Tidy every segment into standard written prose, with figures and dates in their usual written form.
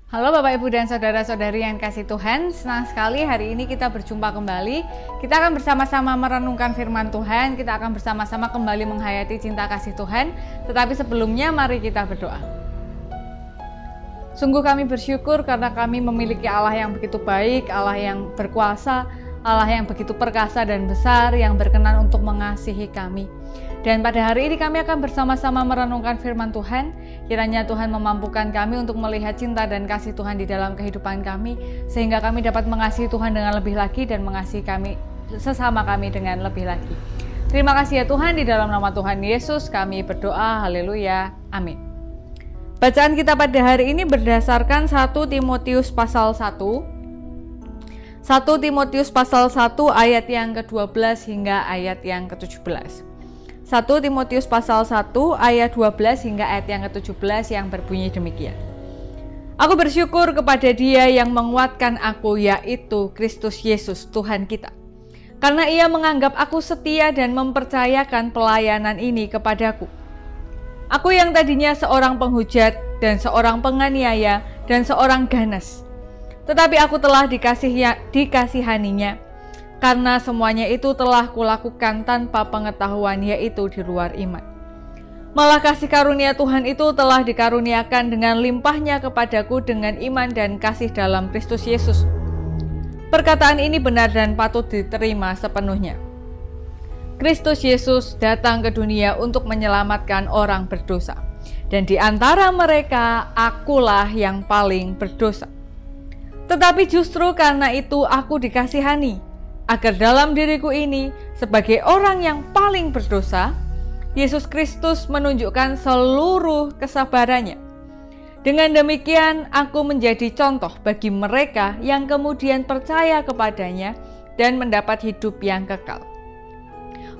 Halo Bapak Ibu dan Saudara-saudari yang kasih Tuhan, senang sekali hari ini kita berjumpa kembali. Kita akan bersama-sama merenungkan firman Tuhan, kita akan bersama-sama kembali menghayati cinta kasih Tuhan. Tetapi sebelumnya mari kita berdoa. Sungguh kami bersyukur karena kami memiliki Allah yang begitu baik, Allah yang berkuasa, Allah yang begitu perkasa dan besar, yang berkenan untuk mengasihi kami. Dan pada hari ini kami akan bersama-sama merenungkan firman Tuhan. Kiranya Tuhan memampukan kami untuk melihat cinta dan kasih Tuhan di dalam kehidupan kami, sehingga kami dapat mengasihi Tuhan dengan lebih lagi dan mengasihi kami sesama kami dengan lebih lagi. Terima kasih ya Tuhan, di dalam nama Tuhan Yesus kami berdoa, haleluya, amin. Bacaan kita pada hari ini berdasarkan 1 Timotius pasal 1. 1 Timotius pasal 1 ayat yang ke-12 hingga ayat yang ke-17. 1 Timotius pasal 1 ayat 12 hingga ayat yang ke-17 yang berbunyi demikian. Aku bersyukur kepada Dia yang menguatkan aku, yaitu Kristus Yesus Tuhan kita. Karena Ia menganggap aku setia dan mempercayakan pelayanan ini kepadaku. Aku yang tadinya seorang penghujat dan seorang penganiaya dan seorang ganas. Tetapi aku telah dikasihaninya. Karena semuanya itu telah kulakukan tanpa pengetahuan, yaitu di luar iman. Malah kasih karunia Tuhan itu telah dikaruniakan dengan limpahnya kepadaku dengan iman dan kasih dalam Kristus Yesus. Perkataan ini benar dan patut diterima sepenuhnya. Kristus Yesus datang ke dunia untuk menyelamatkan orang berdosa. Dan di antara mereka, akulah yang paling berdosa. Tetapi justru karena itu aku dikasihani, agar dalam diriku ini, sebagai orang yang paling berdosa, Yesus Kristus menunjukkan seluruh kesabarannya. Dengan demikian, aku menjadi contoh bagi mereka yang kemudian percaya kepadanya dan mendapat hidup yang kekal.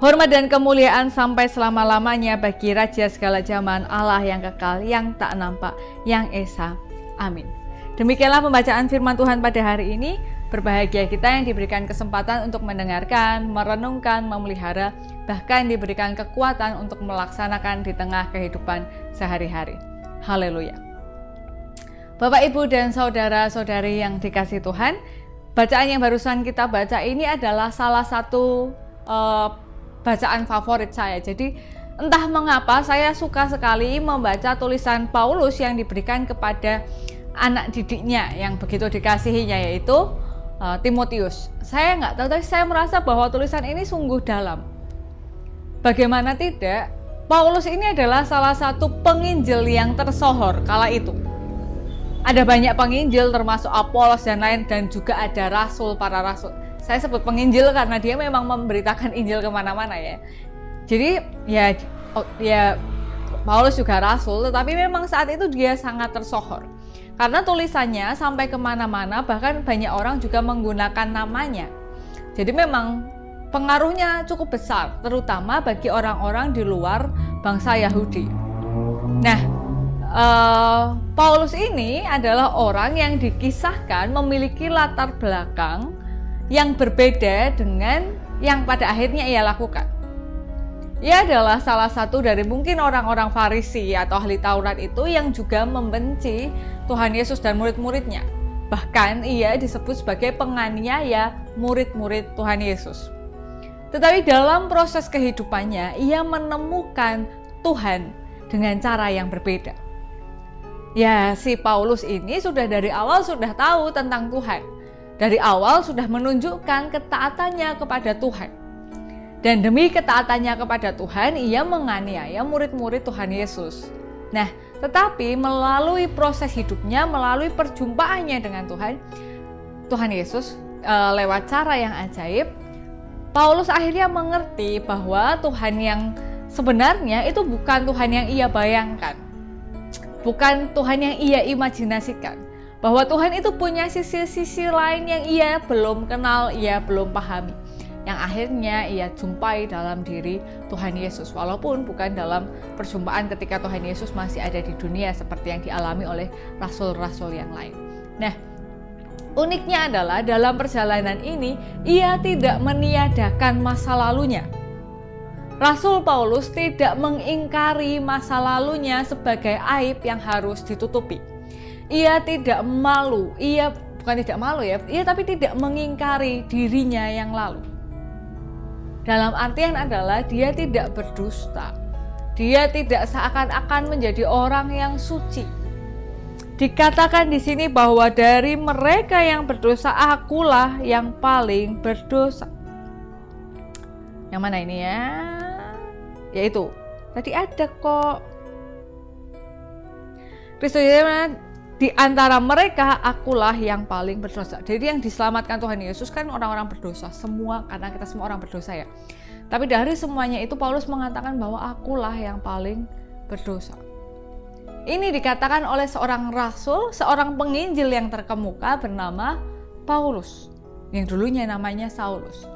Hormat dan kemuliaan sampai selama-lamanya bagi Raja segala zaman, Allah yang kekal, yang tak nampak, yang esa. Amin. Demikianlah pembacaan firman Tuhan pada hari ini. Berbahagia kita yang diberikan kesempatan untuk mendengarkan, merenungkan, memelihara, bahkan diberikan kekuatan untuk melaksanakan di tengah kehidupan sehari-hari. Haleluya. Bapak, Ibu, dan saudara-saudari yang dikasih Tuhan, bacaan yang barusan kita baca ini adalah salah satu bacaan favorit saya. Jadi entah mengapa saya suka sekali membaca tulisan Paulus yang diberikan kepada anak didiknya yang begitu dikasihinya, yaitu Timotius. Saya nggak tahu, tapi saya merasa bahwa tulisan ini sungguh dalam. Bagaimana tidak, Paulus ini adalah salah satu penginjil yang tersohor kala itu. Ada banyak penginjil termasuk Apolos dan lain, dan juga ada rasul, para rasul. Saya sebut penginjil karena dia memang memberitakan Injil kemana-mana ya. Jadi ya Paulus juga rasul, tetapi memang saat itu dia sangat tersohor. Karena tulisannya sampai kemana-mana, bahkan banyak orang juga menggunakan namanya. Jadi memang pengaruhnya cukup besar, terutama bagi orang-orang di luar bangsa Yahudi. Nah, Paulus ini adalah orang yang dikisahkan memiliki latar belakang yang berbeda dengan yang pada akhirnya ia lakukan. Ia adalah salah satu dari mungkin orang-orang Farisi atau ahli Taurat itu yang juga membenci Tuhan Yesus dan murid-muridnya. Bahkan ia disebut sebagai penganiaya murid-murid Tuhan Yesus. Tetapi dalam proses kehidupannya, ia menemukan Tuhan dengan cara yang berbeda. Ya, si Paulus ini sudah dari awal sudah tahu tentang Tuhan. Dari awal sudah menunjukkan ketaatannya kepada Tuhan. Dan demi ketaatannya kepada Tuhan, ia menganiaya murid-murid Tuhan Yesus. Nah, tetapi melalui proses hidupnya, melalui perjumpaannya dengan Tuhan Yesus, lewat cara yang ajaib, Paulus akhirnya mengerti bahwa Tuhan yang sebenarnya itu bukan Tuhan yang ia bayangkan. Bukan Tuhan yang ia imajinasikan. Bahwa Tuhan itu punya sisi-sisi lain yang ia belum kenal, ia belum pahami. Yang akhirnya ia jumpai dalam diri Tuhan Yesus, walaupun bukan dalam perjumpaan ketika Tuhan Yesus masih ada di dunia seperti yang dialami oleh rasul-rasul yang lain. Nah, uniknya adalah dalam perjalanan ini ia tidak meniadakan masa lalunya. Rasul Paulus tidak mengingkari masa lalunya sebagai aib yang harus ditutupi. ia tidak malu, ia bukan tidak malu ya, ia tapi tidak mengingkari dirinya yang lalu. Dalam artian adalah dia tidak berdusta, dia tidak seakan-akan menjadi orang yang suci. Dikatakan di sini bahwa dari mereka yang berdosa, akulah yang paling berdosa. Yang mana ini ya? Yaitu tadi ada kok. Kristus di antara mereka akulah yang paling berdosa. Jadi yang diselamatkan Tuhan Yesus kan orang-orang berdosa semua, karena kita semua orang berdosa ya. Tapi dari semuanya itu Paulus mengatakan bahwa akulah yang paling berdosa. Ini dikatakan oleh seorang rasul, seorang penginjil yang terkemuka bernama Paulus, yang dulunya namanya Saulus.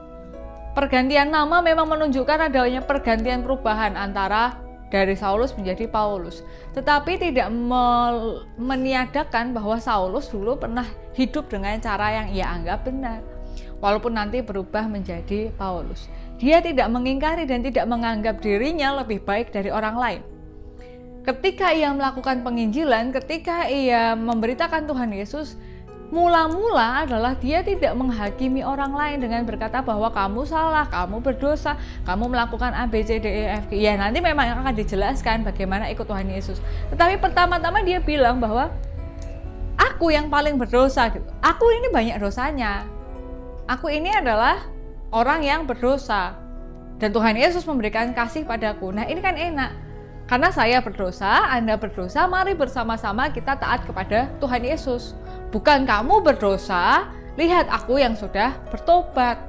Pergantian nama memang menunjukkan adanya pergantian perubahan antara dari Saulus menjadi Paulus, tetapi tidak meniadakan bahwa Saulus dulu pernah hidup dengan cara yang ia anggap benar, walaupun nanti berubah menjadi Paulus. Dia tidak mengingkari dan tidak menganggap dirinya lebih baik dari orang lain. Ketika ia melakukan penginjilan, ketika ia memberitakan Tuhan Yesus, mula-mula adalah dia tidak menghakimi orang lain dengan berkata bahwa kamu salah, kamu berdosa, kamu melakukan A, B, C, D, E, F, G. Ya nanti memang akan dijelaskan bagaimana ikut Tuhan Yesus. Tetapi pertama-tama dia bilang bahwa aku yang paling berdosa gitu. Aku ini banyak dosanya. Aku ini adalah orang yang berdosa. Dan Tuhan Yesus memberikan kasih padaku. Nah ini kan enak. Karena saya berdosa, Anda berdosa, mari bersama-sama kita taat kepada Tuhan Yesus. Bukan kamu berdosa, lihat aku yang sudah bertobat.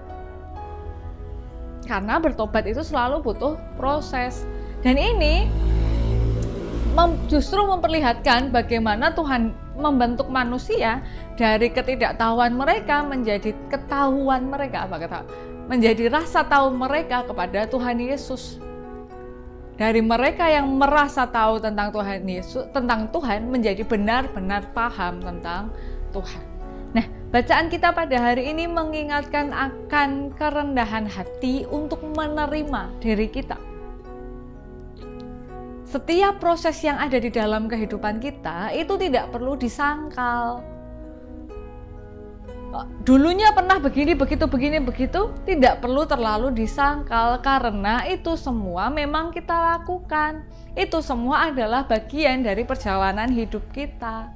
Karena bertobat itu selalu butuh proses. Dan ini justru memperlihatkan bagaimana Tuhan membentuk manusia dari ketidaktahuan mereka menjadi ketahuan mereka, menjadi rasa tahu mereka kepada Tuhan Yesus. Dari mereka yang merasa tahu tentang Tuhan Yesus, tentang Tuhan, menjadi benar-benar paham tentang Tuhan. Nah, bacaan kita pada hari ini mengingatkan akan kerendahan hati untuk menerima diri kita. Setiap proses yang ada di dalam kehidupan kita itu tidak perlu disangkal. Dulunya pernah begini, begitu, tidak perlu terlalu disangkal karena itu semua memang kita lakukan. Itu semua adalah bagian dari perjalanan hidup kita.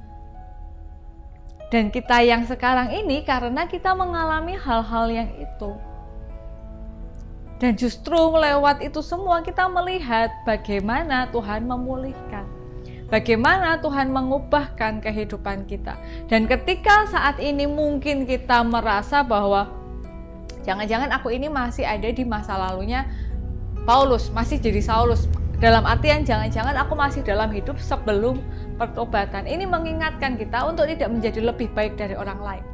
Dan kita yang sekarang ini karena kita mengalami hal-hal yang itu. Dan justru lewat itu semua kita melihat bagaimana Tuhan memulihkan. Bagaimana Tuhan mengubahkan kehidupan kita. Dan ketika saat ini mungkin kita merasa bahwa jangan-jangan aku ini masih ada di masa lalunya Paulus, masih jadi Saulus. Dalam artian jangan-jangan aku masih dalam hidup sebelum pertobatan. Ini mengingatkan kita untuk tidak menjadi lebih baik dari orang lain.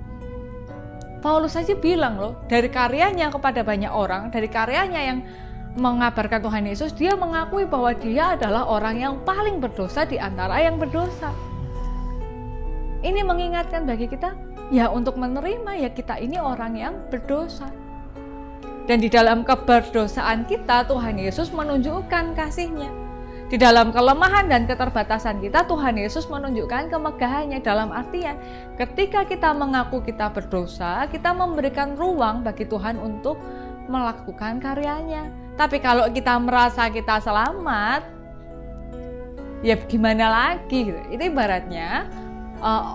Paulus saja bilang loh, dari karyanya kepada banyak orang, dari karyanya yang mengabarkan Tuhan Yesus, dia mengakui bahwa dia adalah orang yang paling berdosa di antara yang berdosa. Ini mengingatkan bagi kita, ya untuk menerima ya kita ini orang yang berdosa. Dan di dalam keberdosaan kita, Tuhan Yesus menunjukkan kasih-Nya. Di dalam kelemahan dan keterbatasan kita, Tuhan Yesus menunjukkan kemegahannya. Dalam artian, ketika kita mengaku kita berdosa, kita memberikan ruang bagi Tuhan untuk melakukan karyanya. Tapi kalau kita merasa kita selamat, ya gimana lagi gitu. Itu ibaratnya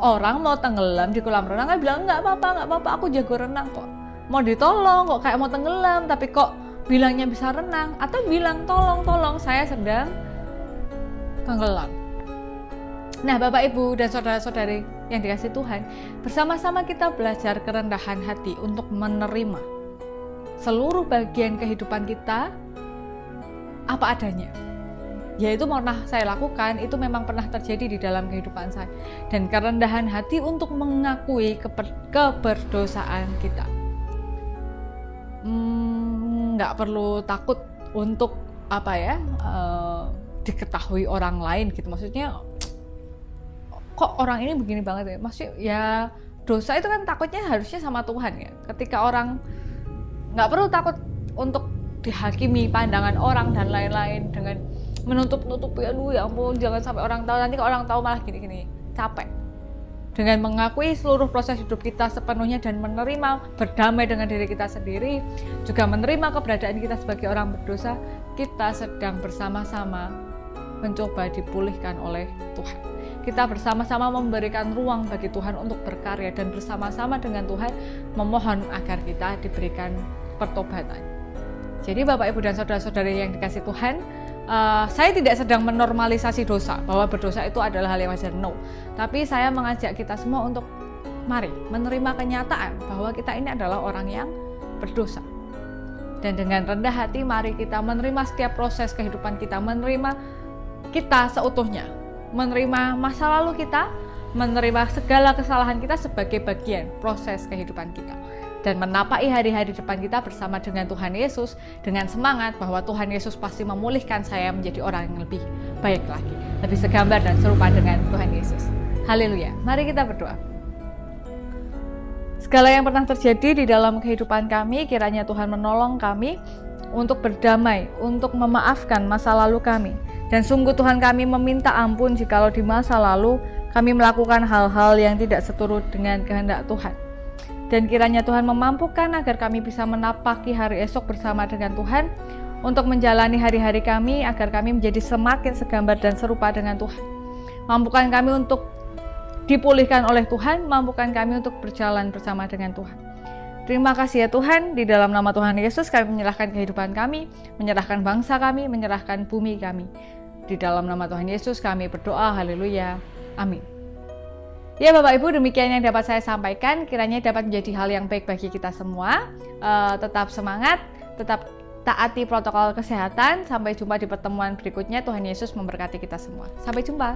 orang mau tenggelam di kolam renang, kan bilang nggak apa-apa, aku jago renang kok. Mau ditolong kok kayak mau tenggelam, tapi kok bilangnya bisa renang. Atau bilang tolong saya sedang tenggelam. Nah Bapak Ibu dan saudara-saudari yang dikasihi Tuhan, bersama-sama kita belajar kerendahan hati untuk menerima seluruh bagian kehidupan kita apa adanya. Yaitu pernah saya lakukan, itu memang pernah terjadi di dalam kehidupan saya. Dan kerendahan hati untuk mengakui keberdosaan kita. Nggak perlu takut untuk diketahui orang lain gitu. Maksudnya kok orang ini begini banget ya. Maksudnya ya dosa itu kan takutnya harusnya sama Tuhan ya. Ketika orang nggak perlu takut untuk dihakimi pandangan orang dan lain-lain dengan menutup-nutupi, aduh ya ampun jangan sampai orang tahu, nanti kalau orang tahu malah gini-gini, capek. dengan mengakui seluruh proses hidup kita sepenuhnya dan menerima, berdamai dengan diri kita sendiri, juga menerima keberadaan kita sebagai orang berdosa, kita sedang bersama-sama mencoba dipulihkan oleh Tuhan. Kita bersama-sama memberikan ruang bagi Tuhan untuk berkarya dan bersama-sama dengan Tuhan memohon agar kita diberikan pertobatan. Jadi Bapak, Ibu, dan saudara-saudari yang dikasihi Tuhan, saya tidak sedang menormalisasi dosa, bahwa berdosa itu adalah hal yang wajar, no. Tapi saya mengajak kita semua untuk mari menerima kenyataan bahwa kita ini adalah orang yang berdosa. Dan dengan rendah hati mari kita menerima setiap proses kehidupan kita, menerima kita seutuhnya, menerima masa lalu kita, menerima segala kesalahan kita sebagai bagian proses kehidupan kita, dan menapai hari-hari depan kita bersama dengan Tuhan Yesus dengan semangat bahwa Tuhan Yesus pasti memulihkan saya menjadi orang yang lebih baik lagi, lebih segambar dan serupa dengan Tuhan Yesus. Haleluya. Mari kita berdoa. Segala yang pernah terjadi di dalam kehidupan kami, kiranya Tuhan menolong kami untuk berdamai, untuk memaafkan masa lalu kami. Dan sungguh Tuhan, kami meminta ampun jikalau di masa lalu kami melakukan hal-hal yang tidak seturut dengan kehendak Tuhan. Dan kiranya Tuhan memampukan agar kami bisa menapaki hari esok bersama dengan Tuhan untuk menjalani hari-hari kami agar kami menjadi semakin segambar dan serupa dengan Tuhan. Mampukan kami untuk dipulihkan oleh Tuhan, mampukan kami untuk berjalan bersama dengan Tuhan. Terima kasih ya Tuhan, di dalam nama Tuhan Yesus kami menyerahkan kehidupan kami, menyerahkan bangsa kami, menyerahkan bumi kami. Di dalam nama Tuhan Yesus kami berdoa, haleluya, amin. Ya Bapak Ibu, demikian yang dapat saya sampaikan, kiranya dapat menjadi hal yang baik bagi kita semua. Tetap semangat, tetap taati protokol kesehatan. Sampai jumpa di pertemuan berikutnya. Tuhan Yesus memberkati kita semua. Sampai jumpa.